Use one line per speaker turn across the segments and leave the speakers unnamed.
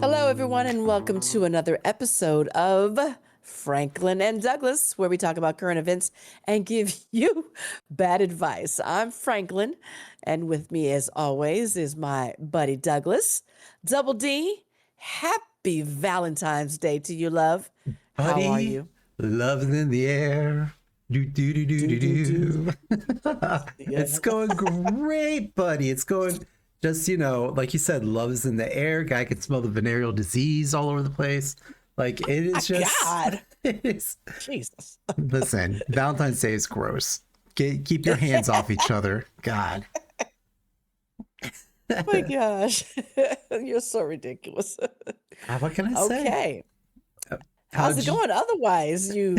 Hello, everyone, and welcome to another episode of Franklin and Douglas, where we talk about current events and give you bad advice. I'm Franklin, and with me, as always, is my buddy Douglas. Double D, happy Valentine's Day to you, love. How are
Buddy,
you?
love's in the air. Do do do do
Do,
do
do, do.
do.
Yeah.
It's going great, buddy. It's going just, like you said, love's in the air. Guy can smell the venereal disease all over the place. Like it is just
God,
it is.
Jesus.
Listen, Valentine's Day is gross. Keep your hands off each other. God.
Oh my gosh. You're so ridiculous.
What can I say?
Okay.
How'd
How's it
you-
going otherwise, you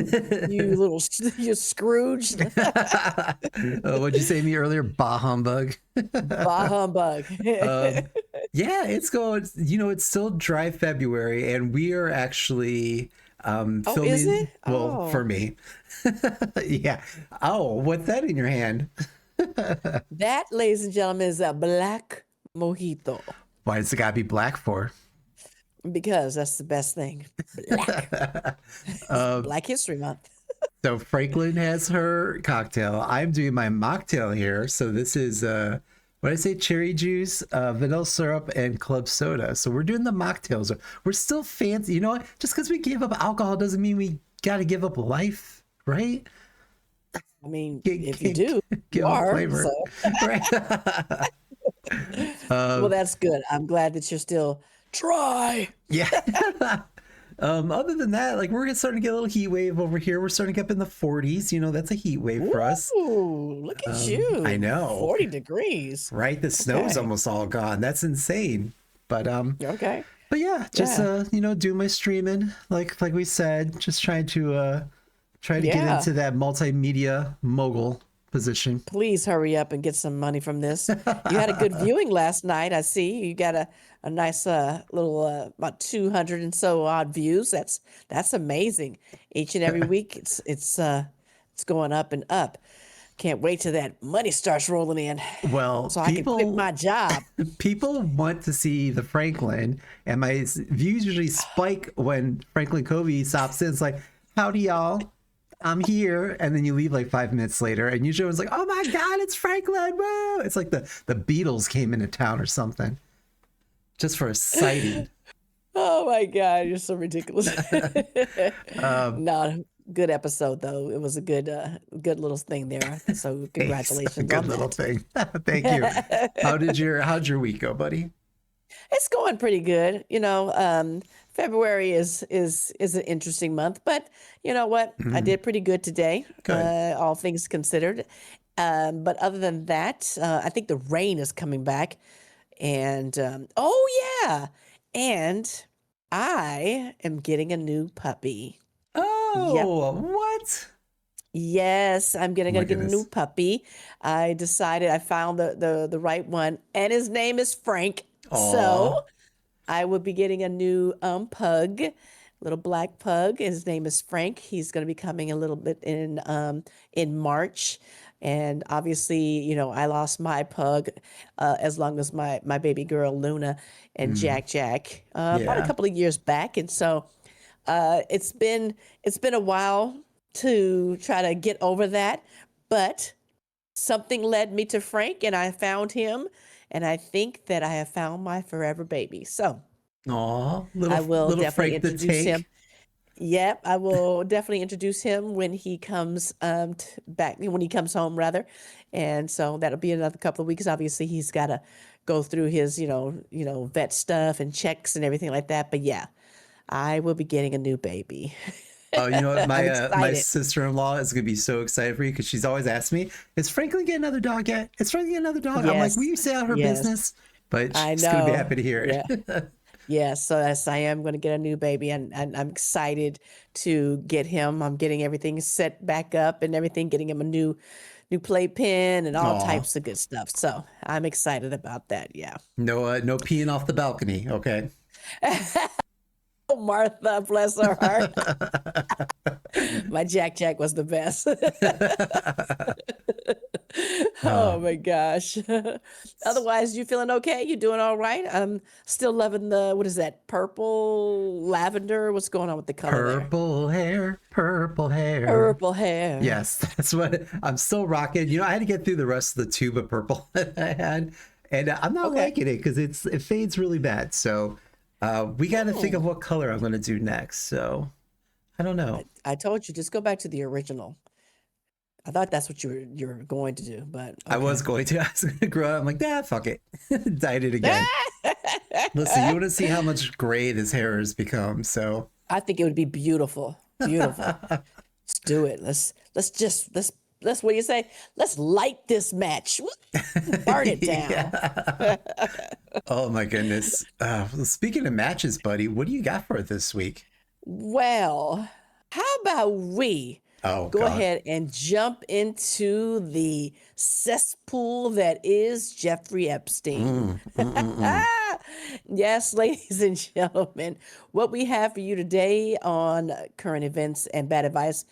Scrooge?
What'd you say to me earlier? Bah humbug.
Bah humbug.
Yeah, it's going, it's still dry February, and we are actually
Oh,
filming.
is it?
Well,
Oh.
for me. Yeah. Oh, what's that in your hand?
That, ladies and gentlemen, is a black mojito
Why does it gotta be black for?
because that's the best thing. Black. Black History Month.
So Franklin has her cocktail. I'm doing my mocktail here. So this is what did I say? Cherry juice, vanilla syrup, and club soda. So we're doing the mocktails. We're still fancy. You know what? Just because we gave up alcohol doesn't mean we got to give up life, right?
I mean,
Get-
if you
get-
do,
give
you
up
are.
flavor.
So.
Right.
Well, that's good. I'm glad that you're still try.
Yeah. Other than that, like we're starting to get a little heat wave over here. We're starting to get up in the 40s. That's a heat wave for us.
Ooh, look at you.
I know.
40 degrees.
Right? The snow's
Okay.
almost all gone. That's insane. But
Okay.
yeah, just do my streaming like we said, just trying to get
Yeah.
into that multimedia mogul position.
Please hurry up and get some money from this. You had a good viewing last night. I see you got a nice little about 200 and so odd views. That's amazing. Each and every week it's going up and up. Can't wait till that money starts rolling in
Well,
so I can quit my job.
people want to see the Franklin, and my views usually spike when Franklin Covey stops in. It's like, howdy y'all, I'm here, and then you leave like 5 minutes later, and usually everyone's like, oh my god, it's Franklin, woo! It's like the Beatles came into town or something, just for a sighting.
Oh my God, you're so ridiculous. No, good episode though. It was a good little thing there. So congratulations
A good
on
little
that.
thing. Thank you. How'd your week go, buddy?
It's going pretty good. February is an interesting month, but you know what? I did pretty good today,
Good.
all things considered. But other than that, I think the rain is coming back, and oh yeah, and I am getting a new puppy.
Oh, what?
Yes, I'm
My
gonna get a
goodness.
new puppy. I decided I found the right one, and his name is Frank.
Aw.
So I will be getting a new pug, little black pug. His name is Frank. He's going to be coming a little bit in March, and obviously, I lost my pug as long as my baby girl Luna and Jack about a
Yeah.
couple of years back, and so it's been a while to try to get over that, but something led me to Frank, and I found him, and I think that I have found my forever baby. So
Aw,
I will
little
definitely
Frank the
introduce him.
Tank.
Yep, I will definitely introduce him when he comes back, when he comes home rather. And so that'll be another couple of weeks. Obviously, he's got to go through his, vet stuff and checks and everything like that. But yeah, I will be getting a new baby.
Oh, you know what?
I'm
My
excited.
sister-in-law is gonna be so excited for you because she's always asked me, "Is Franklin get another dog yet? Is Franklin get another dog?" I'm like,
Yes,
"Will you stay out of her
yes,
business?" But
I
she's gonna be
know.
happy to hear
Yeah.
it.
Yes, so yes, I am going to get a new baby, and I'm excited to get him. I'm getting everything set back up and everything, getting him a new playpen and all
Aw,
types of good stuff. So I'm excited about that. Yeah.
no peeing off the balcony, okay?
Oh, Martha, bless her heart. My Jack was the best.
Uh,
Oh my gosh. Otherwise, you feeling okay? You doing all right? I'm still loving the, what is that? Purple, lavender? What's going on with the color there?
purple hair, purple hair.
Purple hair.
Yes, that's what I'm still rocking. I had to get through the rest of the tube of purple that I had, and I'm not
Okay.
liking it because it fades really bad. So we got to think of
Hmm.
what color I'm going to do next. So I don't know.
I told you, just go back to the original. I thought that's what you were going to do, but
I was
okay.
going to. I was going to grow up. I'm like, fuck it, dyed it again. Listen, you want to see how much gray this hair has become. So
I think it would be beautiful. Beautiful. Let's do it. Let's what do you say? Let's light this match. Burn it down.
yeah. Oh my goodness. Speaking of matches, buddy, what do you got for it this week?
Well, how about we
Oh
go
God.
ahead and jump into the cesspool that is Jeffrey Epstein.
Mm, mm, mm, mm.
Yes, ladies and gentlemen, what we have for you today on current events and bad advice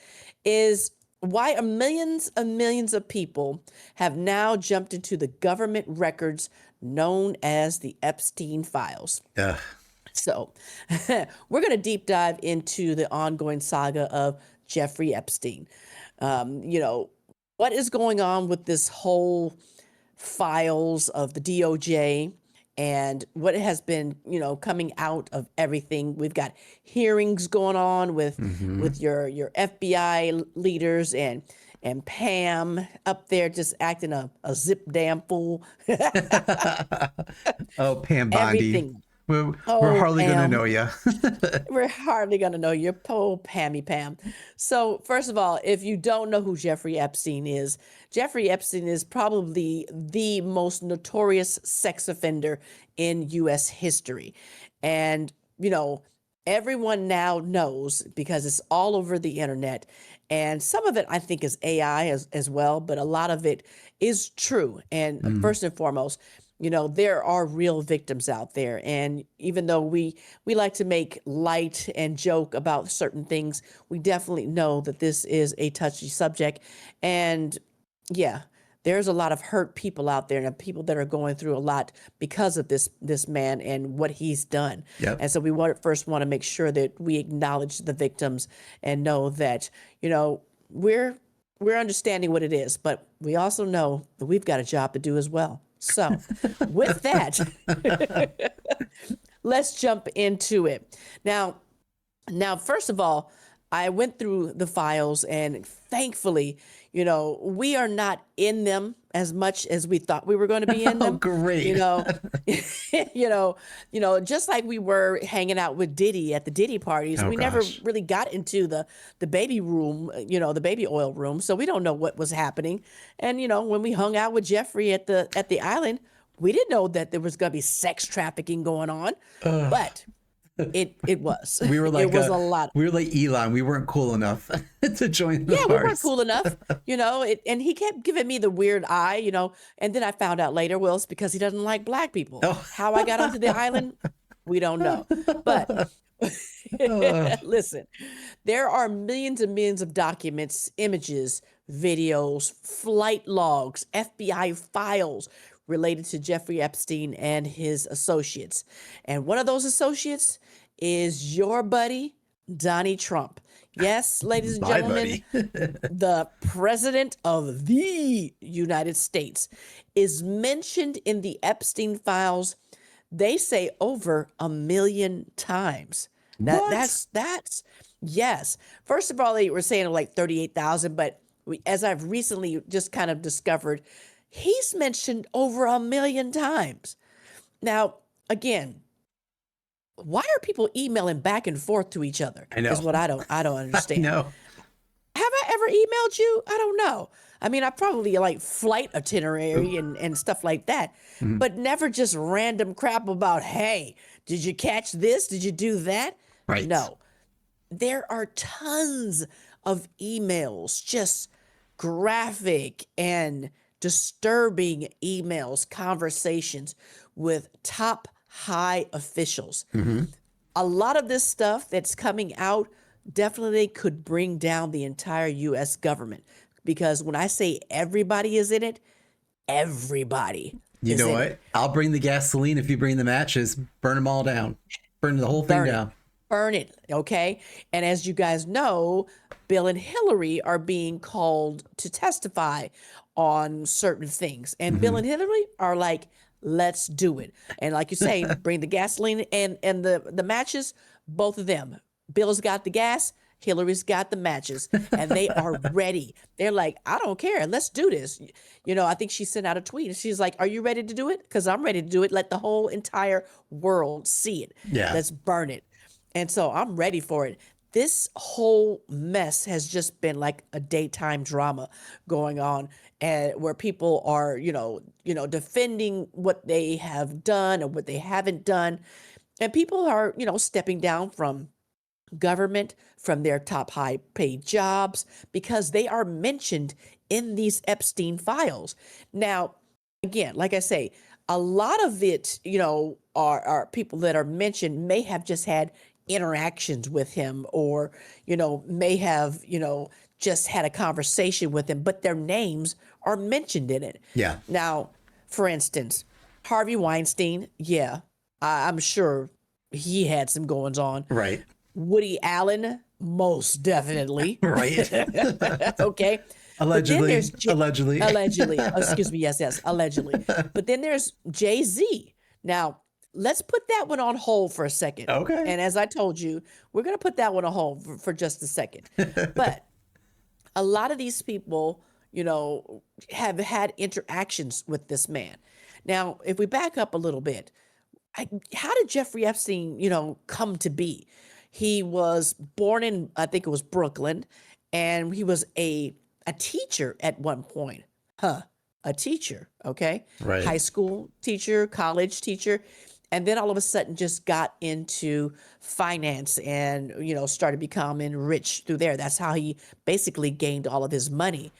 is why millions of people have now jumped into the government records known as the Epstein Files.
Ugh.
So, we're going to deep dive into the ongoing saga of Jeffrey Epstein. You know, what is going on with this whole files of the DOJ and what has been, coming out of everything. We've got hearings going on with
Mhm.
with your FBI leaders and Pam up there just acting a zip damn fool.
Oh, Pam Bondi.
Everything.
We're
Oh,
hardly gonna know
Pam.
you.
We're hardly going to know your poor Pammy Pam. So, first of all, if you don't know who Jeffrey Epstein is, Jeffrey Epstein is probably the most notorious sex offender in U.S. history. And, everyone now knows because it's all over the internet. And some of it, I think, is AI as well, but a lot of it is true. And
Mm,
first and foremost, there are real victims out there. And even though we like to make light and joke about certain things, we definitely know that this is a touchy subject. And yeah, there's a lot of hurt people out there and people that are going through a lot because of this man and what he's done.
yep.
And so we first want to make sure that we acknowledge the victims and know that, we're we're understanding what it is, but we also know that we've got a job to do as well. So, with that, let's jump into it. Now, first of all, I went through the files and thankfully, we are not in them as much as we thought we were going to be in
Oh,
them. You
great.
know, just like we were hanging out with Diddy at the Diddy parties,
Oh
we never
gosh.
really got into the baby room, the baby oil room. So we don't know what was happening. And when we hung out with Jeffrey at the island, we didn't know that there was going to be sex trafficking going on,
Ugh.
but it was.
We were
It
like
was a lot.
we were like Elon. We weren't cool enough to join the
Yeah, we weren't
farce.
cool enough, and he kept giving me the weird eye, and then I found out later, well, it's because he doesn't like black people.
Oh.
How I got onto the island, we don't know. But
Uh,
listen, there are millions and millions of documents, images, videos, flight logs, FBI files related to Jeffrey Epstein and his associates. And one of those associates is your buddy, Donnie Trump. Yes, ladies and
bye,
gentlemen,
buddy.
the president of the United States is mentioned in the Epstein files, they say over 1 million times. Now
What?
that's yes. First of all, they were saying like 38,000, but as I've recently just kind of discovered, he's mentioned over 1 million times. Now, again, why are people emailing back and forth to each other?
I know.
Is what I don't
I
understand.
know.
Have I ever emailed you? I don't know. I mean, I probably like flight itinerary and stuff like that,
Mhm.
but never just random crap about, hey, did you catch this? Did you do that?
Right.
No, there are tons of emails, just graphic and disturbing emails, conversations with top high officials.
Hmm.
A lot of this stuff that's coming out definitely could bring down the entire US government because when I say everybody is in it, Everybody
You
is
know
in it.
what? I'll bring the gasoline if you bring the matches. Burn them all down. Burn the whole thing
Burn it.
down.
Burn it. Okay. And as you guys know, Bill and Hillary are being called to testify on certain things. And Bill
Hmm.
and Hillary are like, let's do it. And like you say, bring the gasoline and the matches, both of them. Bill's got the gas, Hillary's got the matches, and they are ready. They're like, I don't care. Let's do this. I think she sent out a tweet and she's like, are you ready to do it? Because I'm ready to do it. Let the whole entire world see it.
Yeah.
Let's burn it. And so I'm ready for it. This whole mess has just been like a daytime drama going on, and where people are, defending what they have done or what they haven't done. And people are, stepping down from government, from their top high paid jobs, because they are mentioned in these Epstein files. Now, again, like I say, a lot of it, are people that are mentioned may have just had interactions with him, or, may have, just had a conversation with him, but their names are mentioned in it.
Yeah.
Now, for instance, Harvey Weinstein, yeah, I'm sure he had some goings on.
Right.
Woody Allen, most definitely.
Right.
Okay. But then
Allegedly.
there's
Allegedly.
allegedly, excuse me, yes, allegedly. But then there's Jay-Z. Now, let's put that one on hold for a second.
Okay.
And as I told you, we're going to put that one on hold for just a second. But a lot of these people, have had interactions with this man. Now, if we back up a little bit, how did Jeffrey Epstein, come to be? He was born in, I think it was Brooklyn, and he was a teacher at one point. A teacher, okay?
Right.
High school teacher, college teacher, and then all of a sudden just got into finance and, started becoming rich through there. That's how he basically gained all of his money.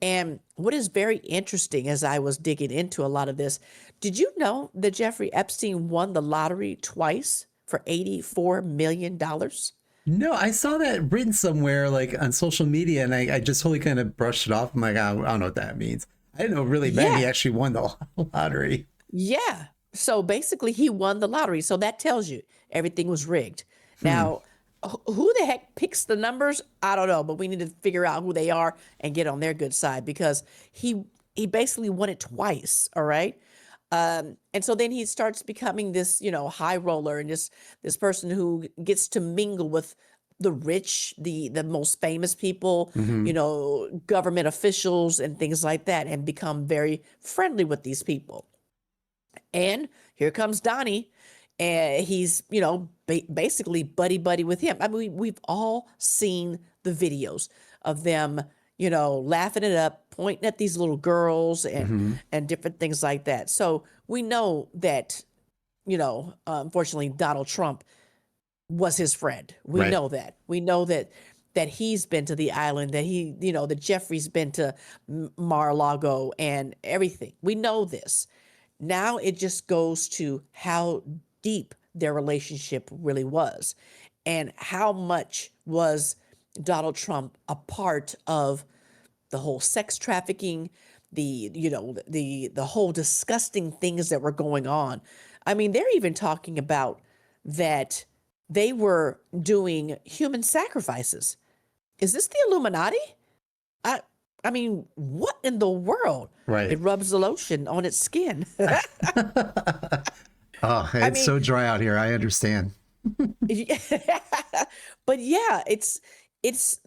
And what is very interesting as I was digging into a lot of this, did you know that Jeffrey Epstein won the lottery twice for $84 million?
No, I saw that written somewhere like on social media, and I just totally kind of brushed it off. I'm like, I don't know what that means. I didn't know really meant he
Yeah.
actually won the lottery.
Yeah. So basically, he won the lottery. So that tells you everything was rigged. Now, who the heck picks the numbers? I don't know, but we need to figure out who they are and get on their good side, because he basically won it twice. All right. And so then he starts becoming this, high roller, and this person who gets to mingle with the rich, the most famous people,
Hmm.
government officials and things like that, and become very friendly with these people. And here comes Donnie, and he's, basically buddy buddy with him. I mean, we've all seen the videos of them, laughing it up, pointing at these little girls
Hmm.
and different things like that. So we know that, unfortunately, Donald Trump was his friend. We
Right.
know that. We know that he's been to the island, that that Jeffrey's been to Mar-a-Lago and everything. We know this. Now it just goes to how deep their relationship really was, and how much was Donald Trump a part of the whole sex trafficking, the whole disgusting things that were going on. I mean, they're even talking about that they were doing human sacrifices. Is this the Illuminati? I I mean, what in the world?
Right.
It rubs the lotion on its skin.
Oh,
I
it's
mean,
so dry out here. I understand.
but yeah, it's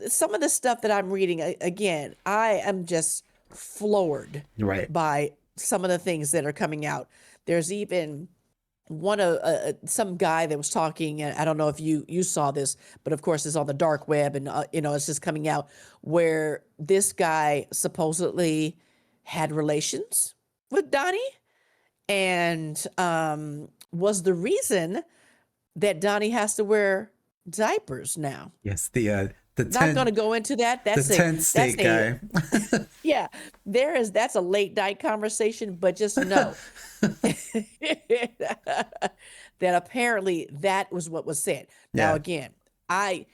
some of the stuff that I'm reading. Again, I am just floored
Right.
by some of the things that are coming out. There's even one of some guy that was talking, and I don't know if you saw this, but of course it's on the dark web, and it's just coming out, where this guy supposedly had relations with Donnie, and was the reason that Donnie has to wear diapers now.
Yes. The
Not going to
tent
go into that.
the tent state guy.
Yeah, that's a late night conversation, but just know that apparently that was what was said. Now,
Yeah.
again, I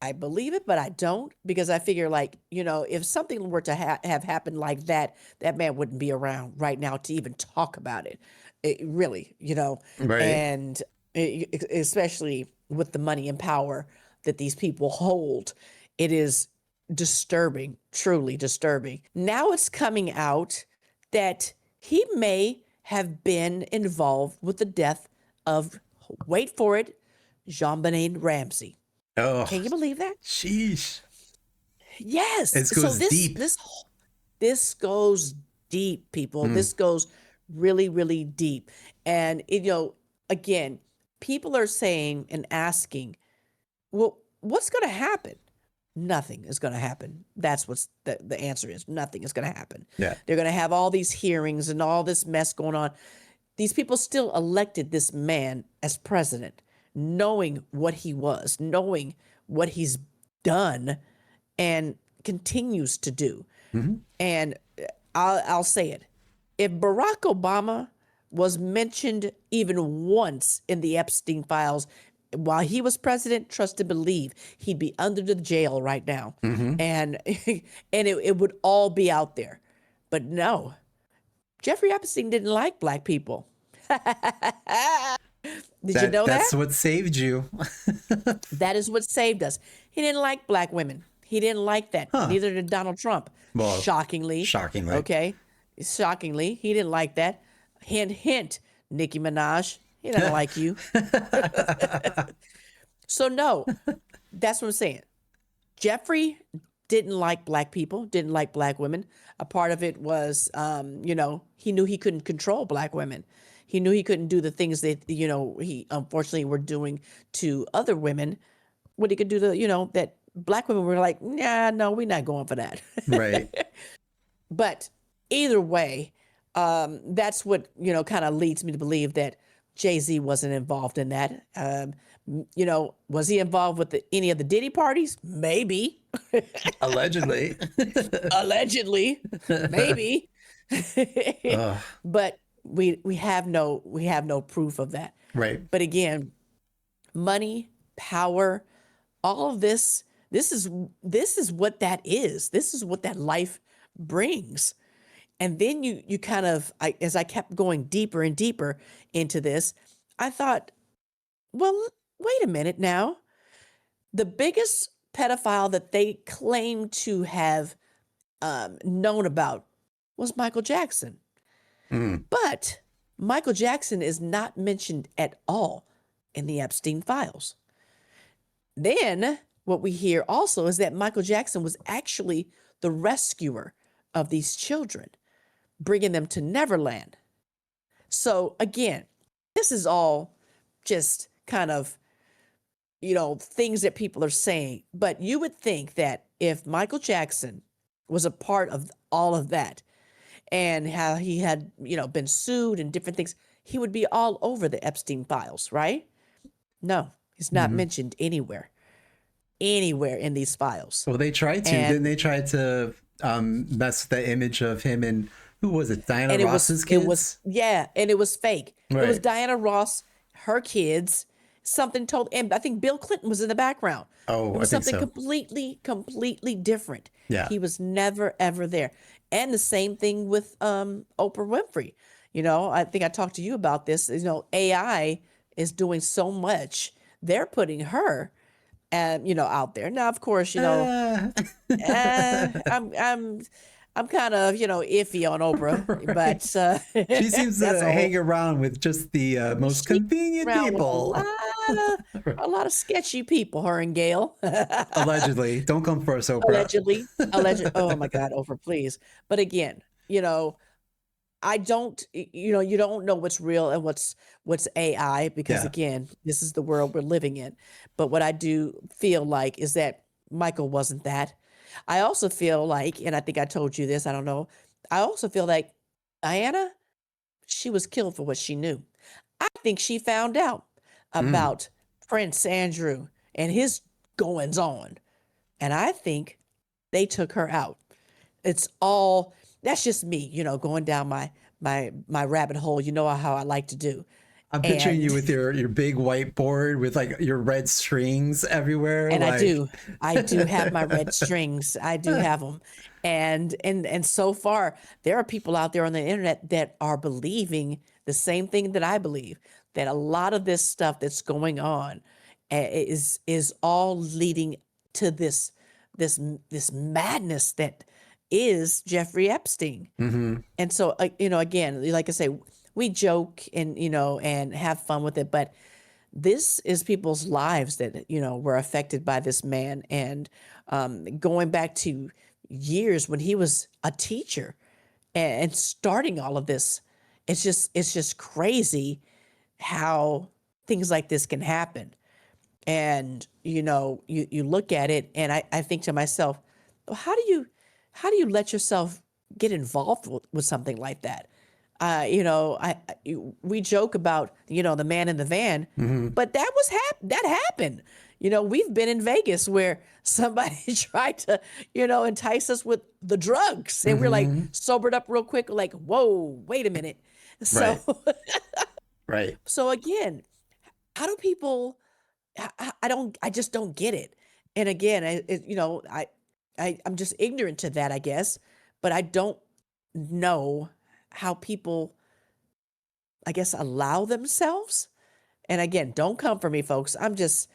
I believe it, but I don't, because I figure, like, if something were to have happened like that, that man wouldn't be around right now to even talk about it. Really,
Right.
and especially with the money and power that these people hold, it is disturbing, truly disturbing. Now it's coming out that he may have been involved with the death of, wait for it, Jean-Benet Ramsey.
Oh,
Can you believe that?
sheesh.
Yes.
It
So
goes
this
deep.
this this goes deep, people.
Mm.
This goes really, really deep. And again, people are saying and asking, well, what's going to happen? Nothing is going to happen. That's what's the answer is. Nothing is going to happen.
Yeah.
They're going to have all these hearings and all this mess going on. These people still elected this man as president, knowing what he was, knowing what he's done and continues to do.
Hmm.
And I'll say it. If Barack Obama was mentioned even once in the Epstein files while he was president, trust and believe he'd be under the jail right now.
Hmm.
And and it would all be out there. But no, Jeffrey Epstein didn't like black people. Did you know
That's
that?
what saved you.
That is what saved us. He didn't like black women. He didn't like that.
Huh.
Neither did Donald Trump.
Well,
Shockingly.
shockingly.
Okay. Shockingly. He didn't like that. Hint, hint, Nicki Minaj. He doesn't like you. So, no, that's what I'm saying. Jeffrey didn't like black people, didn't like black women. A part of it was, he knew he couldn't control black women. He knew he couldn't do the things that, he unfortunately were doing to other women. What he could do to, that black women were like, yeah, no, we're not going for that.
Right.
But either way, that's what, kind of leads me to believe that Jay-Z wasn't involved in that. Was he involved with any of the Diddy parties? Maybe.
Allegedly.
Allegedly, maybe.
Ugh.
But we have no proof of that.
Right.
But again, money, power, all of this is what that is. This is what that life brings. And then you kind of, as I kept going deeper and deeper into this, I thought, well, wait a minute now. The biggest pedophile that they claim to have known about was Michael Jackson.
Mm.
But Michael Jackson is not mentioned at all in the Epstein files. Then what we hear also is that Michael Jackson was actually the rescuer of these children, bringing them to Neverland. So again, this is all just kind of, things that people are saying. But you would think that if Michael Jackson was a part of all of that and how he had, been sued and different things, he would be all over the Epstein files, right? No, he's not
Hmm.
mentioned anywhere in these files.
Well, they tried to.
And
Didn't they try to mess with the image of him and who was it? Diana
and
Ross's kids?
and it was fake. It was
Right.
Diana Ross, her kids, something told, and I think Bill Clinton was in the background.
Oh,
It was
I think
something
so.
completely different.
Yeah.
He was never ever there. And the same thing with Oprah Winfrey. I think I talked to you about this. AI is doing so much. They're putting her out there. Now, of course,
Uh,
I'm kind of, iffy on Oprah,
Right.
but
She seems to
that's a
hang
whole.
around with just the most
She
convenient
around with
people.
a lot of sketchy people. Her and Gail,
Allegedly. Don't come for us, Oprah.
allegedly. Oh my God, Oprah, please. But again, I don't, you don't know what's real and what's AI because
Yeah.
again, this is the world we're living in. But what I do feel like is that Michael wasn't that. I also feel like, and I think I told you this, I don't know. I also feel like Diana, she was killed for what she knew. I think she found out
Mm.
about Prince Andrew and his goings on. And I think they took her out. It's all, that's just me, going down my rabbit hole. You know how I like to do.
I'm picturing you
And
with your big whiteboard with like your red strings everywhere.
and
Like,
I do have my red strings. I do have them. And so far, there are people out there on the internet that are believing the same thing that I believe, that a lot of this stuff that's going on is all leading to this madness that is Jeffrey Epstein.
mhm,
And so, again, like I say, we joke and, and have fun with it, but this is people's lives that, were affected by this man. And going back to years when he was a teacher and starting all of this, it's just crazy how things like this can happen. And, you look at it and I think to myself, well, how do you let yourself get involved with something like that? We joke about, the man in the van,
mhm.
but that happened. We've been in Vegas where somebody tried to, entice us with the drugs, and we're like
Mhm.
sobered up real quick, like, whoa, wait a minute. So,
Right. Right.
so again, how do people? I just don't get it. And again, I'm just ignorant to that, I guess, but I don't know how people, I guess, allow themselves. And again, don't come for me, folks. I'm just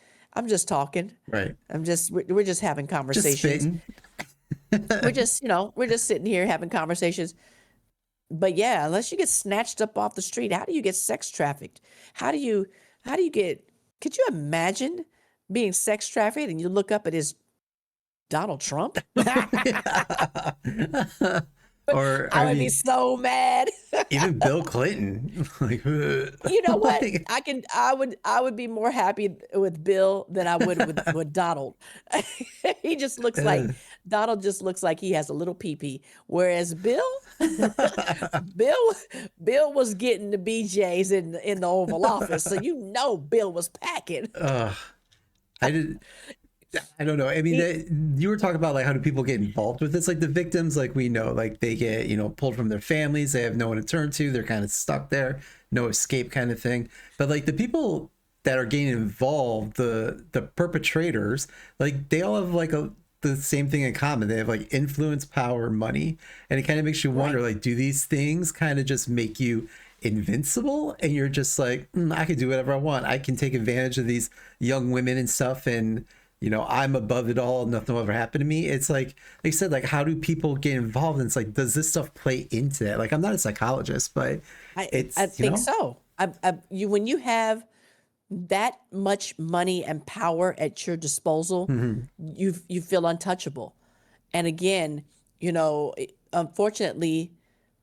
talking.
Right.
We're just having
Just
conversations.
spitting.
We're just sitting here having conversations. But yeah, unless you get snatched up off the street, how do you get sex trafficked? How do you get, could you imagine being sex trafficked and you look up at his Donald Trump?
Yeah. Or
I
I
would be
mean,
so mad.
even Bill Clinton. Like,
You know what?
like,
I would be more happy with Bill than I would with Donald. He just looks like
uh,
Donald just looks like he has a little pee-pee. Whereas Bill Bill was getting the BJs in the Oval Office. So Bill was packing.
uh, I did. I don't know. I mean,
He,
you were talking about like how do people get involved with this? Like the victims, like we know, like they get pulled from their families. They have no one to turn to. They're kind of stuck there, no escape kind of thing. But like the people that are getting involved, the perpetrators, like they all have like the same thing in common. They have like influence, power, money, and it kind of makes you wonder,
right.
like, do these things kind of just make you invincible and you're just like, I can do whatever I want. I can take advantage of these young women and stuff, and I'm above it all. Nothing will ever happen to me. It's like you said, like, how do people get involved? And it's like, does this stuff play into that? Like, I'm not a psychologist, but
I
it's,
think so. When you have that much money and power at your disposal,
mhm,
you feel untouchable. And again, unfortunately,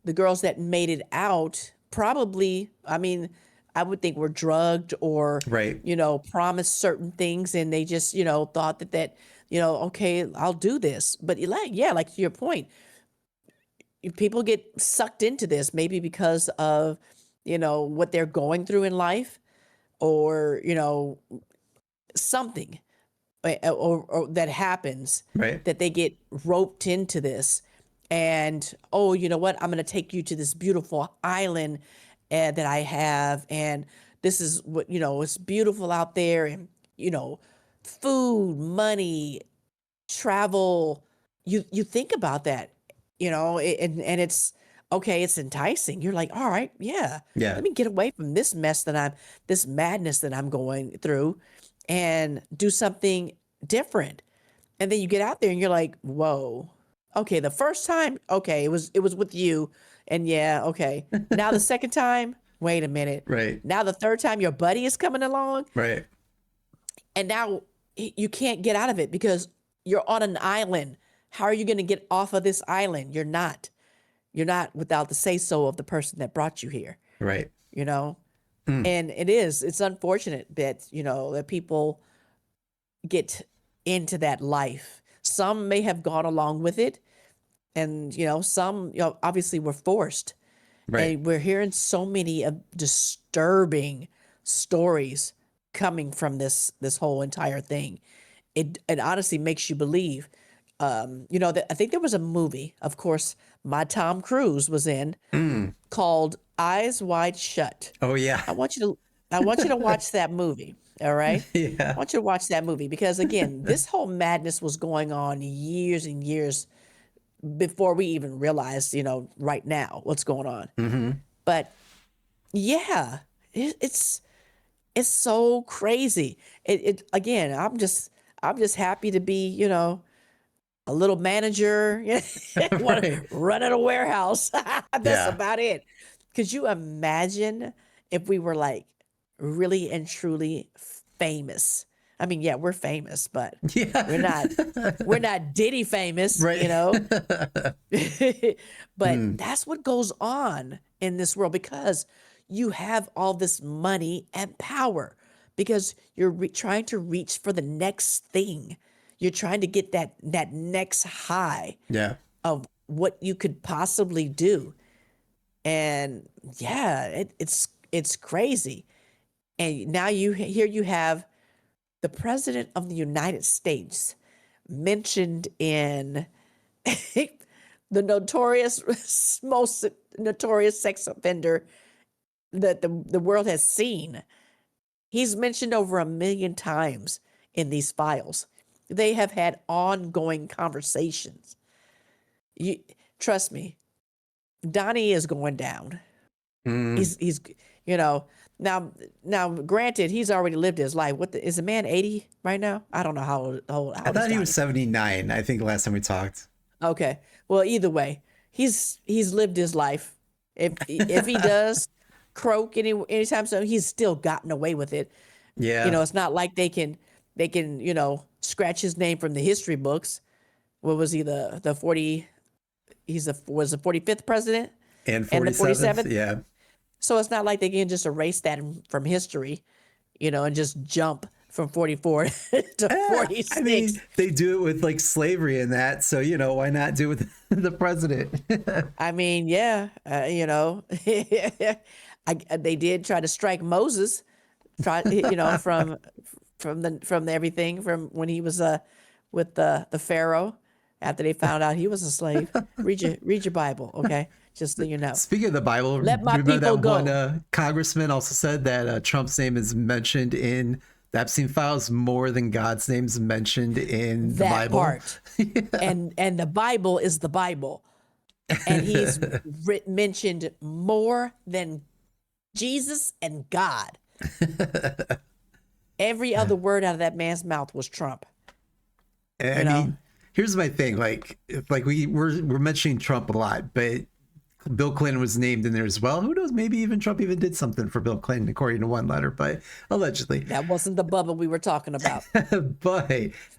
the girls that made it out probably, I mean, I would think were drugged or,
right,
promised certain things, and they just, thought that, okay, I'll do this. But like to your point, people get sucked into this maybe because of, what they're going through in life, or, something, or that happens,
right,
that they get roped into this. And, oh, you know what, I'm going to take you to this beautiful island that I have, and this is what, it's beautiful out there, and, food, money, travel. You think about that, and it's okay, it's enticing. You're like, all right, yeah,
yeah,
let me get away from this madness that I'm going through, and do something different. And then you get out there and you're like, whoa, okay, the first time, okay, it was with you, and yeah, okay. Now the second time, wait a minute.
right,
Now the third time your buddy is coming along,
right,
and now you can't get out of it because you're on an island. How are you going to get off of this island? You're not. You're not without the say so of the person that brought you here,
right.
you know?
Mm,
And it's unfortunate that, that people get into that life. Some may have gone along with it, and, some, obviously were forced.
right,
And we're hearing so many of disturbing stories coming from this whole entire thing. It honestly makes you believe. That I think there was a movie, of course, my Tom Cruise was in, called Eyes Wide Shut.
Oh yeah.
I want you to watch that movie. All right. I
Yeah.
want you to watch that movie because again, this whole madness was going on years and years before we even realized, right now what's going on.
Hmm.
But yeah, it's so crazy. It again, I'm just happy to be, a little manager,
Right.
running a warehouse. That's
Yeah.
about it. Could you imagine if we were like really and truly famous? I mean, yeah, we're famous, but
Yeah.
we're not we're not Diddy famous,
Right.
But
Mm.
that's what goes on in this world because you have all this money and power because you're trying to reach for the next thing. You're trying to get that next high
Yeah.
of what you could possibly do. And yeah, it's crazy. And now here you have the president of the United States mentioned in the most notorious sex offender that the world has seen. He's mentioned over 1 million times in these files. They have had ongoing conversations. You trust me, Donnie is going down.
Mm.
He's you know now granted he's already lived his life. Is the man 80 right now? I don't know how
I
old is
thought he was
Donnie.
79. I think last time we talked.
Okay. Well, either way, he's lived his life. If he does croak anytime soon, he's still gotten away with it.
Yeah.
It's not like they can scratch his name from the history books. What was he the 40? Was the 45th president
And
and the
47th.
47th.
Yeah.
So it's not like they can just erase that from history, and just jump from 44 to
I mean,
46.
they do it with like slavery and that. So, why not do it with the president?
I mean, yeah, they did try to strike Moses, from everything from when he was with the Pharaoh after they found out he was a slave. Read your Bible, okay? Just so you know.
Speaking of the Bible,
Let my
remember
people
that one
go.
congressman also said that Trump's name is mentioned in the Epstein Files more than God's name is mentioned in the
That
Bible.
part. And the Bible is the Bible. And he's mentioned more than Jesus and God. Every other word out of that man's mouth was Trump.
I mean, here's my thing. Like we're mentioning Trump a lot, but Bill Clinton was named in there as well. Who knows? Maybe even Trump even did something for Bill Clinton, according to one letter, but allegedly.
That wasn't the bubble we were talking about.
But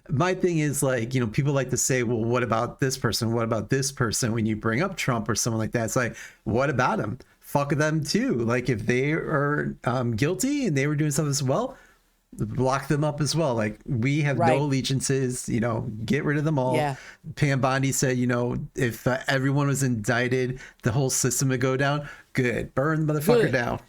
my thing is like, people like to say, well, what about this person? What about this person? When you bring up Trump or someone like that, it's like, what about him? Fuck them too. Like if they are guilty and they were doing something as well, lock them up as well. Like we have
Right.
no allegiances, get rid of them all.
Yeah.
Pam Bondi said, if everyone was indicted, the whole system would go down. Good. Burn the motherfucker
Good.
down.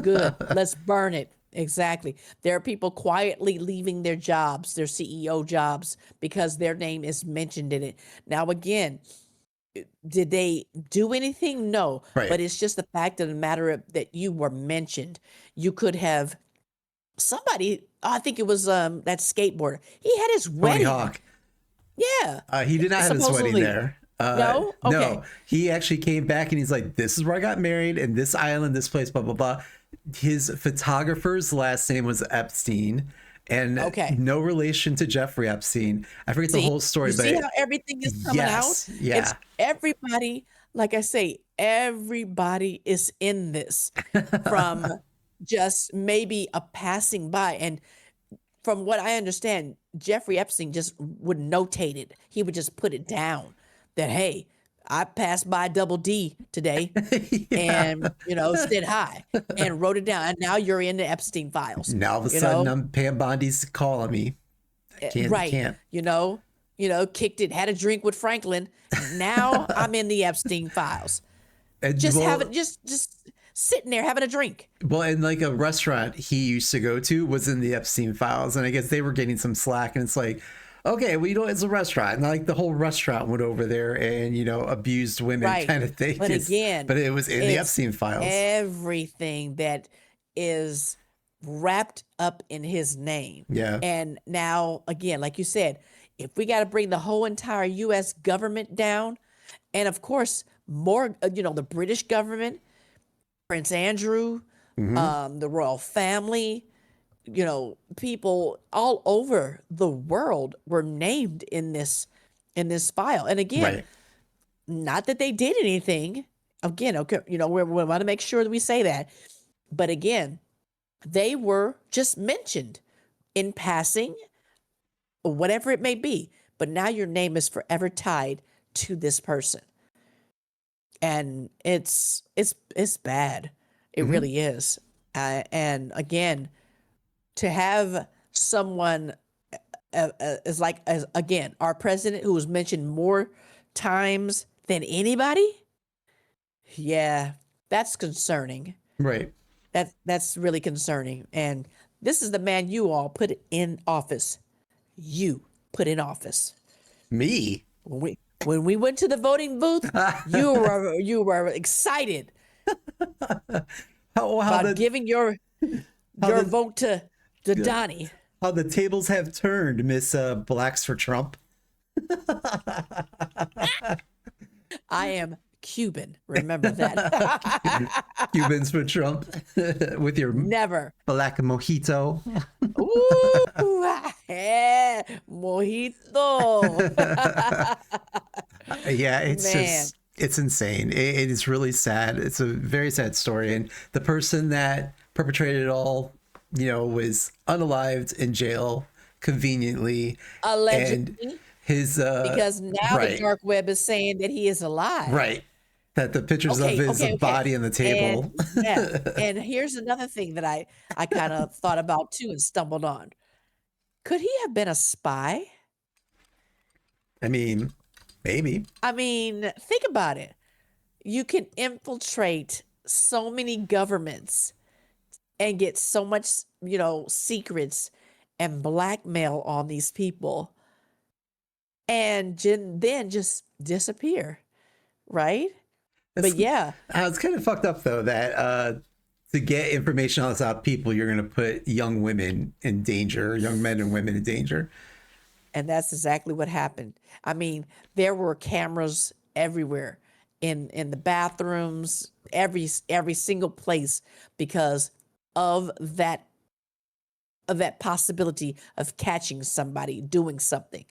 Good. Let's burn it. Exactly. There are people quietly leaving their jobs, their CEO jobs, because their name is mentioned in it. Now, again, did they do anything? No.
Right.
But it's just the fact of the matter that you were mentioned. You could have somebody, I think it was that skateboarder. He had his
Tony
wedding.
Hawk.
Yeah.
He did not have his wedding
Supposedly.
there.
No? Okay.
No, he actually came back and he's like, this is where I got married in this island, this place, blah, blah, blah. His photographer's last name was Epstein and
Okay.
no relation to Jeffrey Epstein. I forget the whole story,
You
but
see how everything is coming
yes,
out?
yeah.
It's everybody, like I say, everybody is in this from just maybe a passing by. And from what I understand, Jeffrey Epstein just would notate it. He would just put it down that, hey, I passed by Double D today and, said hi and wrote it down. And now you're in the Epstein files.
Now all of a
you
sudden
know?
Pam Bondi's calling me.
Right.
Can't.
Kicked it, had a drink with Franklin. Now I'm in the Epstein files.
And
Just
well,
having just sitting there having a drink.
Well, and like a restaurant he used to go to was in the Epstein files, and I guess they were getting some slack, and it's like, okay, well, it's a restaurant. Not like the whole restaurant went over there and, abused women
Right.
kind of thing.
But again,
But it was in the
it's
Epstein files.
everything that is wrapped up in his name.
Yeah.
And now, again, like you said, if we got to bring the whole entire U.S. government down, and of course, more, the British government, Prince Andrew, the royal family, people all over the world were named in this file. And again,
Right.
not that they did anything. Again, okay, we want to make sure that we say that. But again, they were just mentioned in passing, or whatever it may be. But now your name is forever tied to this person. And it's bad. It really is. And again, to have someone as again, our president, who was mentioned more times than anybody, yeah, that's concerning.
Right.
That's really concerning. And this is the man you all put in office. You put in office.
Me?
When we went to the voting booth, you were excited about giving your vote to Donnie.
How the tables have turned, Miss Blacks for Trump.
I am Cuban. Remember that.
Cubans for Trump with your
Never.
black mojito.
Ooh, yeah, mojito.
Yeah, it's
Man.
it's insane. It is really sad. It's a very sad story. And the person that perpetrated it all, was unalived in jail conveniently.
Allegedly.
And his
Because now the dark web is saying that he is alive.
Right. That the pictures of his body on the table.
And, yeah. And here's another thing that I kind of thought about too and stumbled on. Could he have been a spy?
I mean, maybe.
I mean, think about it. You can infiltrate so many governments and get so much, secrets and blackmail on these people and then just disappear, right? But yeah.
It's kind of fucked up, though, that to get information on this out people, you're going to put young women in danger, young men and women in danger.
And that's exactly what happened. I mean, there were cameras everywhere in the bathrooms, every single place, because of that possibility of catching somebody doing something.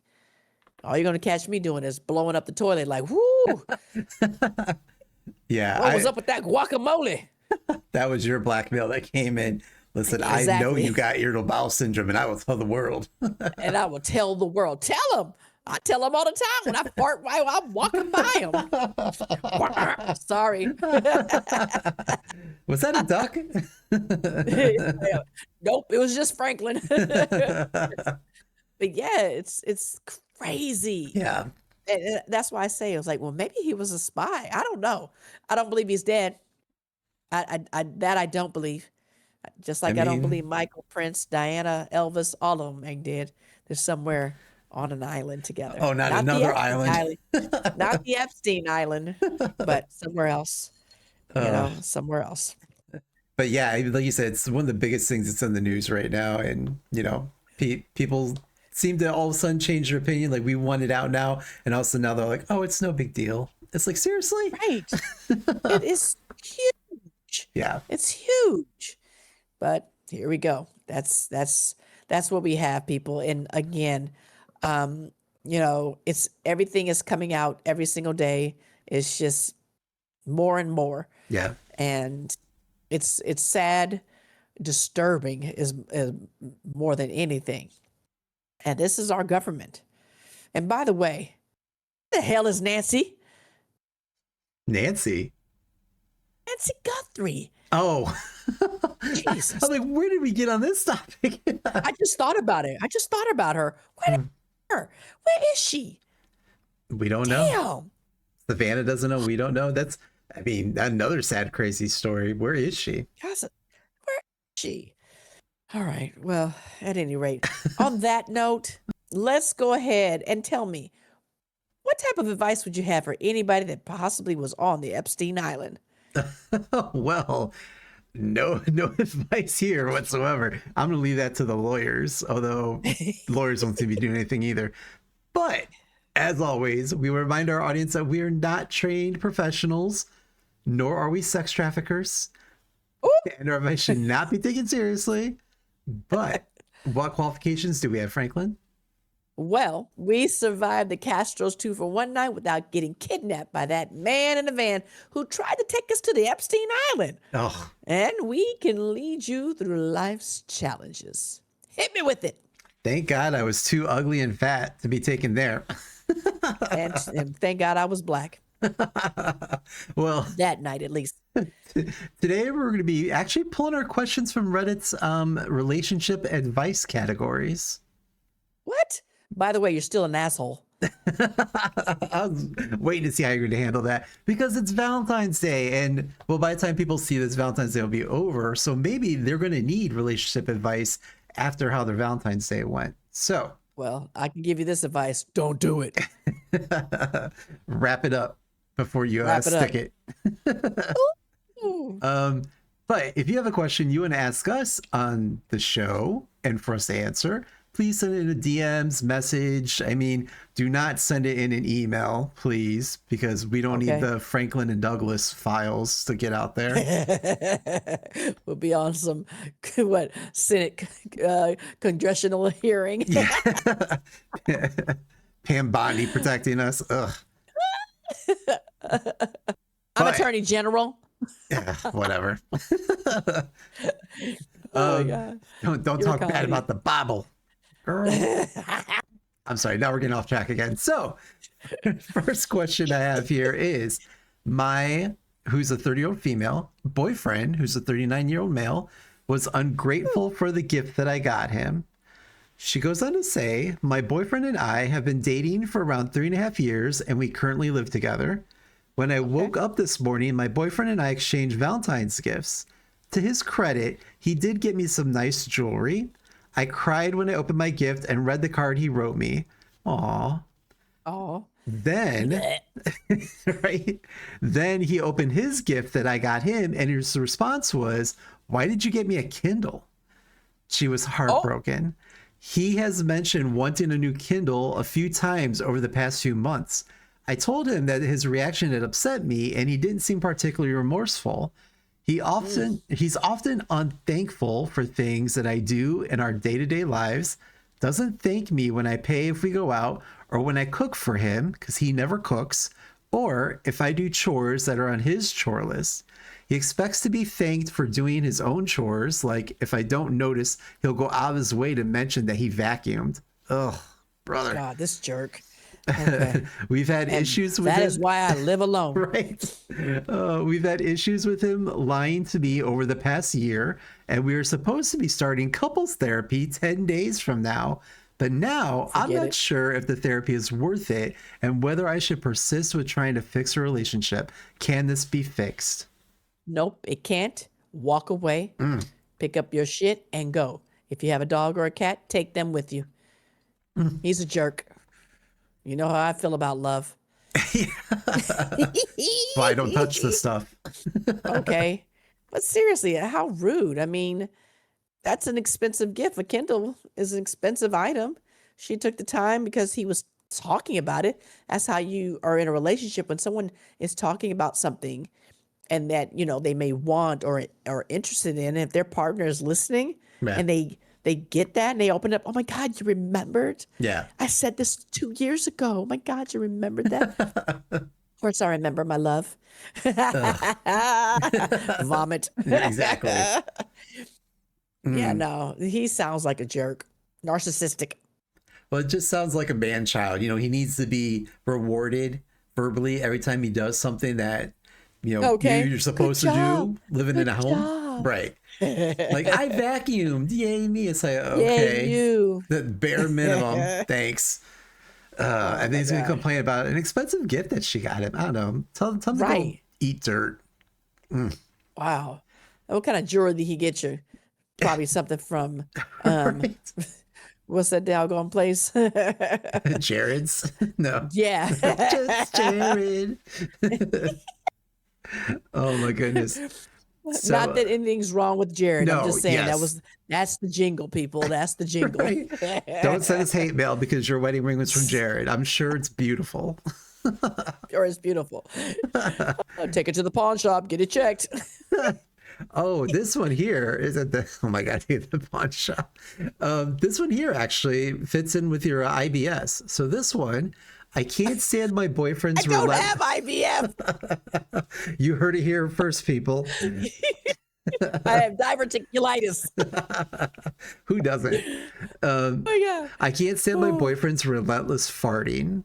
All you're going to catch me doing is blowing up the toilet like, whoo.
Yeah.
What was up with that guacamole?
That was your blackmail that came in. Listen,
Exactly.
I know you got irritable bowel syndrome, and I will tell the world.
And I will tell the world. Tell them. I tell them all the time when I fart while I'm walking by them. Sorry.
Was that a duck?
Nope, it was just Franklin. But yeah, it's crazy.
Yeah.
And that's why I say it was like, well, maybe he was a spy. I don't know. I don't believe he's dead. I don't believe. Just like I don't believe Michael, Prince, Diana, Elvis, all of them ain't dead. They're somewhere on an island together.
Oh, not another island.
Not the Epstein Island, but somewhere else. Somewhere else.
But yeah, like you said, it's one of the biggest things that's in the news right now. And, people seem to all of a sudden change their opinion. Like, we want it out now. And also now they're like, oh, it's no big deal. It's like, seriously?
Right. It is huge.
Yeah.
It's huge. But here we go. That's what we have, people. And again, it's everything is coming out every single day. It's just more and more.
Yeah.
And it's sad, disturbing is more than anything. And this is our government. And by the way, what the hell is Nancy?
Nancy
Guthrie.
Oh.
Jesus.
I'm like, where did we get on this topic?
I just thought about it. I just thought about her. Where is she?
We don't know.
Damn.
Savannah doesn't know. We don't know. That's, another sad, crazy story. Where is she?
Where is she? All right. Well, at any rate, on that note, let's go ahead and tell me, what type of advice would you have for anybody that possibly was on the Epstein Island?
Well, no advice here whatsoever. I'm gonna leave that to the lawyers, although lawyers don't seem to be doing anything either. But as always, we remind our audience that we are not trained professionals, nor are we sex traffickers, and our advice should not be taken seriously. But what qualifications do we have, Franklin?
Well, we survived the Castros 2 for 1 night without getting kidnapped by that man in the van who tried to take us to the Epstein Island.
Oh,
And we can lead you through life's challenges. Hit me with it.
thank God I was too ugly and fat to be taken there.
And thank God I was black.
Well,
That night, at least.
today we're going to be actually pulling our questions from Reddit's relationship advice categories.
What? By the way, you're still an asshole.
I was waiting to see how you're going to handle that because it's Valentine's Day, and well, by the time people see this, Valentine's Day will be over. So maybe they're going to need relationship advice after how their Valentine's Day went. So
Well, I can give you this advice. Don't do it.
wrap it up before you
Wrap it
stick
up.
it.
Ooh.
But if you have a question you want to ask us on the show and for us to answer, please send it in a DMs message. I mean, do not send it in an email, please, because we don't need the Franklin and Douglas files to get out there.
We'll be on some Senate congressional hearing.
Pam Bondi protecting us. Ugh.
I'm Attorney General.
Yeah, whatever.
Oh my God.
Don't talk bad about the Bible. Girl. I'm sorry, now we're getting off track again. So, first question I have here is who's a 30-year-old female, boyfriend, who's a 39-year-old male, was ungrateful for the gift that I got him. She goes on to say, my boyfriend and I have been dating for around 3.5 years, and we currently live together. When I woke up this morning, my boyfriend and I exchanged Valentine's gifts. To his credit, he did get me some nice jewelry. I cried when I opened my gift and read the card he wrote me. Aw.
Oh.
Then, right? Then he opened his gift that I got him, and his response was, why did you get me a Kindle? She was heartbroken. He has mentioned wanting a new Kindle a few times over the past few months. I told him that his reaction had upset me, and he didn't seem particularly remorseful. He's often unthankful for things that I do in our day-to-day lives, doesn't thank me when I pay if we go out, or when I cook for him, because he never cooks, or if I do chores that are on his chore list. He expects to be thanked for doing his own chores, like if I don't notice, he'll go out of his way to mention that he vacuumed. Ugh, brother.
God, this jerk. Okay.
We've had issues with him.
That is why I live alone.
Right. We've had issues with him lying to me over the past year, and we were supposed to be starting couples therapy 10 days from now. But now I'm not sure if the therapy is worth it and whether I should persist with trying to fix a relationship. Can this be fixed?
Nope, it can't. Walk away, pick up your shit, and go. If you have a dog or a cat, take them with you. He's a jerk. You know how I feel about love.
Why don't touch this stuff?
Okay. But seriously, how rude. I mean, that's an expensive gift. A Kindle is an expensive item. She took the time because he was talking about it. That's how you are in a relationship when someone is talking about something and that, they may want or are interested in. If their partner is listening and they get that and they open up, oh my God, you remembered?
Yeah.
I said this 2 years ago. Oh my God, you remembered that? Of course I remember, my love. Vomit.
Exactly.
Yeah, no, he sounds like a jerk. Narcissistic.
Well, it just sounds like a man child. He needs to be rewarded verbally every time he does something that, you're supposed to do, living in a home. Right. Like, I vacuumed. Yay, me. It's like, okay.
Yay, you.
The bare minimum. Thanks. And then he's going to complain about an expensive gift that she got him. I don't know. Tell him to go eat dirt.
Wow. What kind of jewelry did he get you? Probably something from What's that doggone place?
Jared's? No.
Yeah.
Just Jared. Oh my goodness.
Not
So
that anything's wrong with Jared. I'm
no,
just saying
yes.
that's the jingle, people. That's the jingle.
Right. Don't send us hate mail because your wedding ring was from Jared. I'm sure it's beautiful.
Or it's beautiful. Take it to the pawn shop, get it checked.
Oh, this one here is at the, oh my God, the pawn shop. This one here actually fits in with your IBS. So this one, I can't stand my
I
boyfriend's
don't have IVF.
You heard it here first, people.
I have diverticulitis.
Who doesn't?
Oh yeah.
I can't stand my boyfriend's relentless farting.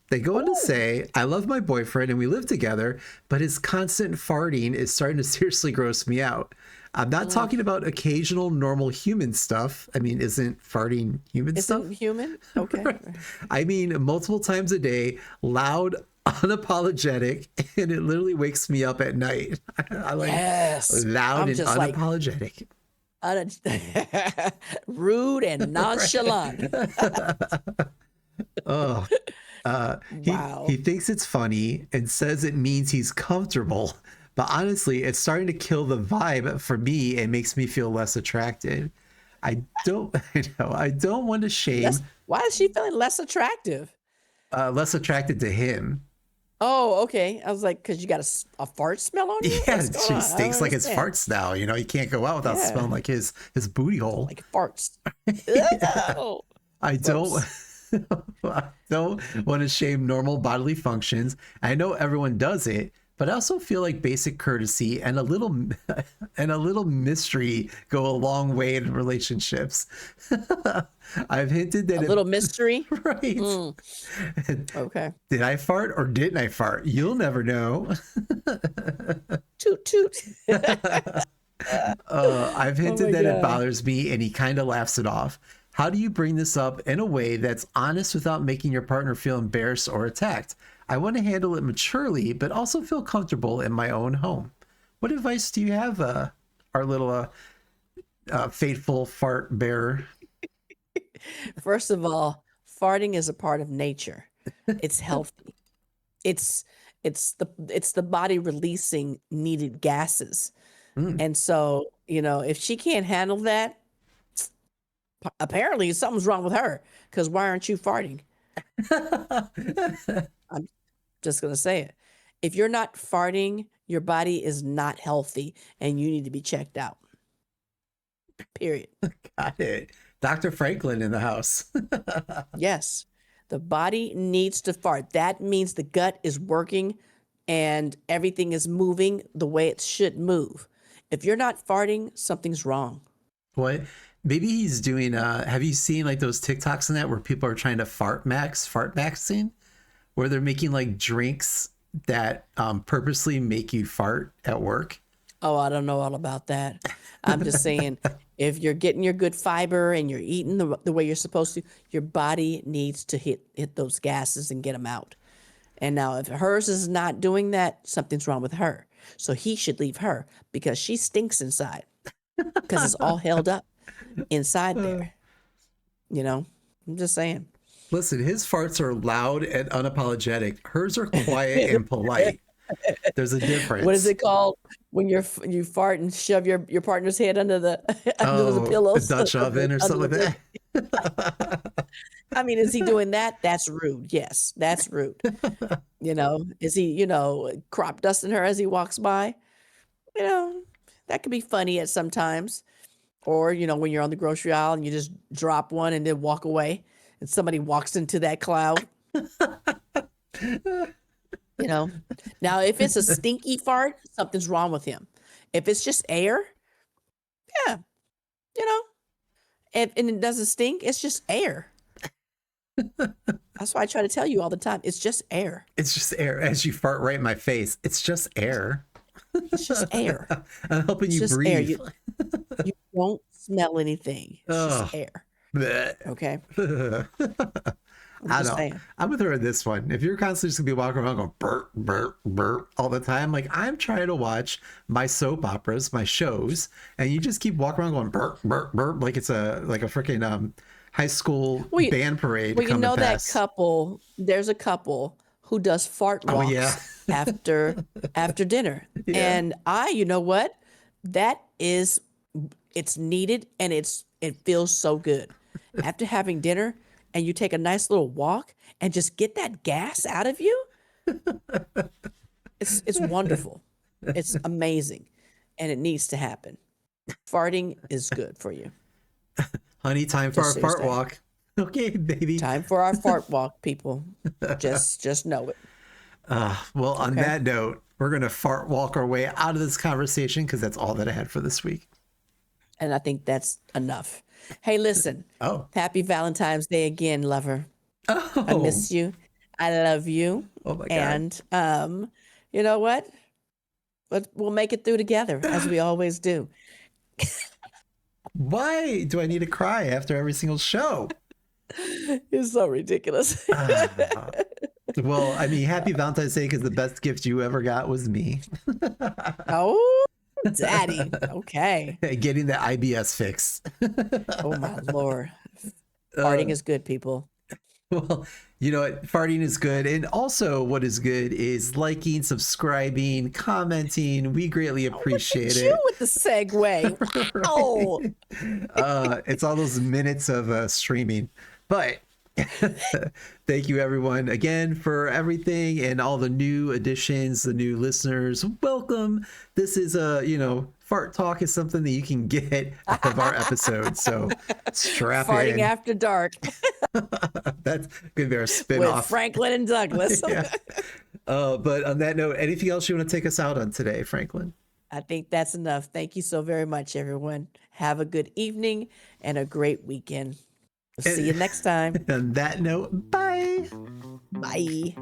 They go on to say, I love my boyfriend and we live together, but his constant farting is starting to seriously gross me out. I'm not talking about occasional normal human stuff. I mean, isn't farting human stuff?
Isn't human? Okay.
I mean, multiple times a day, loud, unapologetic, and it literally wakes me up at night. I like
Yes.
loud
I'm
and
just like,
unapologetic.
rude and nonchalant.
Oh,
Wow.
he thinks it's funny and says it means he's comfortable. But honestly, it's starting to kill the vibe for me and makes me feel less attracted. I don't want to shame,
Why is she feeling less attractive?
less attracted to him.
Oh, okay. I was like, because you got a fart smell on you?
Yeah,
What's going
she
on? I
stinks
don't
like his
understand.
farts now. You can't go out without
Yeah.
smelling like his booty hole.
Like farts. Ew.
I don't
Gross.
I don't want to shame normal bodily functions. I know everyone does it, but I also feel like basic courtesy and a little mystery go a long way in relationships. I've hinted that
A little mystery.
right.
Okay.
Did I fart or didn't I fart? You'll never know.
Toot toot.
I've hinted
my
that it
God.
bothers me, and he kind of laughs it off. How do you bring this up in a way that's honest without making your partner feel embarrassed or attacked? I want to handle it maturely, but also feel comfortable in my own home. What advice do you have, our little faithful fart bearer?
First of all, farting is a part of nature. It's healthy. It's the body releasing needed gases.
Mm.
And so, if she can't handle that, apparently something's wrong with her, because why aren't you farting? I'm just going to say it. If you're not farting, your body is not healthy and you need to be checked out. Period.
Got it. Dr. Franklin in the house.
Yes. The body needs to fart. That means the gut is working and everything is moving the way it should move. If you're not farting, something's wrong.
What? Maybe he's doing, have you seen like those TikToks and that where people are trying to fart maxing, where they're making like drinks that purposely make you fart at work?
Oh, I don't know all about that. I'm just saying, if you're getting your good fiber and you're eating the way you're supposed to, your body needs to hit those gases and get them out. And now if hers is not doing that, something's wrong with her. So he should leave her because she stinks inside because it's all held up inside there. I'm just saying.
Listen, his farts are loud and unapologetic. Hers are quiet and polite. There's a difference.
What is it called when you fart and shove your partner's head under the under the pillows?
A Dutch oven or something like that.
I mean, is he doing that? That's rude. Yes, that's rude. Is he, crop dusting her as he walks by? That could be funny at sometimes. Or, when you're on the grocery aisle and you just drop one and then walk away and somebody walks into that cloud. Now if it's a stinky fart, something's wrong with him. If it's just air, yeah, and it doesn't stink, it's just air. That's why I try to tell you all the time. It's just air.
It's just air. As you fart right in my face, it's just air.
It's just air.
I'm helping
It's
you
just
breathe.
air. You don't smell anything. It's just air.
Bleh.
Okay. I'm
I
just
know.
saying.
I'm with her on this one. If you're constantly just gonna be walking around going burp, burp, burp all the time, like I'm trying to watch my soap operas, my shows, and you just keep walking around going burp, burp, burp, like it's a freaking high school
Well, you,
band parade
well, you
coming
know that
past.
couple. There's a couple who does fart
Oh yeah,
walks after dinner,
yeah.
and you know what? That is, it's needed, and it feels so good after having dinner, and you take a nice little walk and just get that gas out of you. It's wonderful. It's amazing, and it needs to happen. Farting is good for you.
Honey, time for
Just
our
so you
fart
say.
walk. Okay, baby.
Time for our fart walk, people. Just know it.
Well, on
Okay.
that note, we're gonna fart walk our way out of this conversation because that's all that I had for this week.
And I think that's enough. Hey, listen.
Oh,
Happy Valentine's Day again, lover. I
oh,
miss you. I love you.
oh my God.
And you know what? But we'll make it through together as we always do.
Why do I need to cry after every single show?
It's so ridiculous.
Ah, well, I mean, happy Valentine's Day because the best gift you ever got was me.
Oh, daddy. Okay.
Getting the IBS fix.
Oh my Lord.
Uh,
Farting is good, people.
well, you know what? Farting is good. And also, what is good is liking, subscribing, commenting. We greatly
Oh, look
appreciate
at you
it.
with the segue. Wow.
Right? It's all those minutes of streaming. But thank you, everyone, again for everything and all the new additions, the new listeners. Welcome. This is fart talk is something that you can get out of our episodes. So strap
Farting
in.
after dark
That's gonna be our
with
spinoff.
Franklin and Douglas.
Yeah. But on that note, anything else you want to take us out on today, Franklin?
I think that's enough. Thank you so very much, everyone. Have a good evening and a great weekend. We'll see you next time.
On that note, bye.
Bye.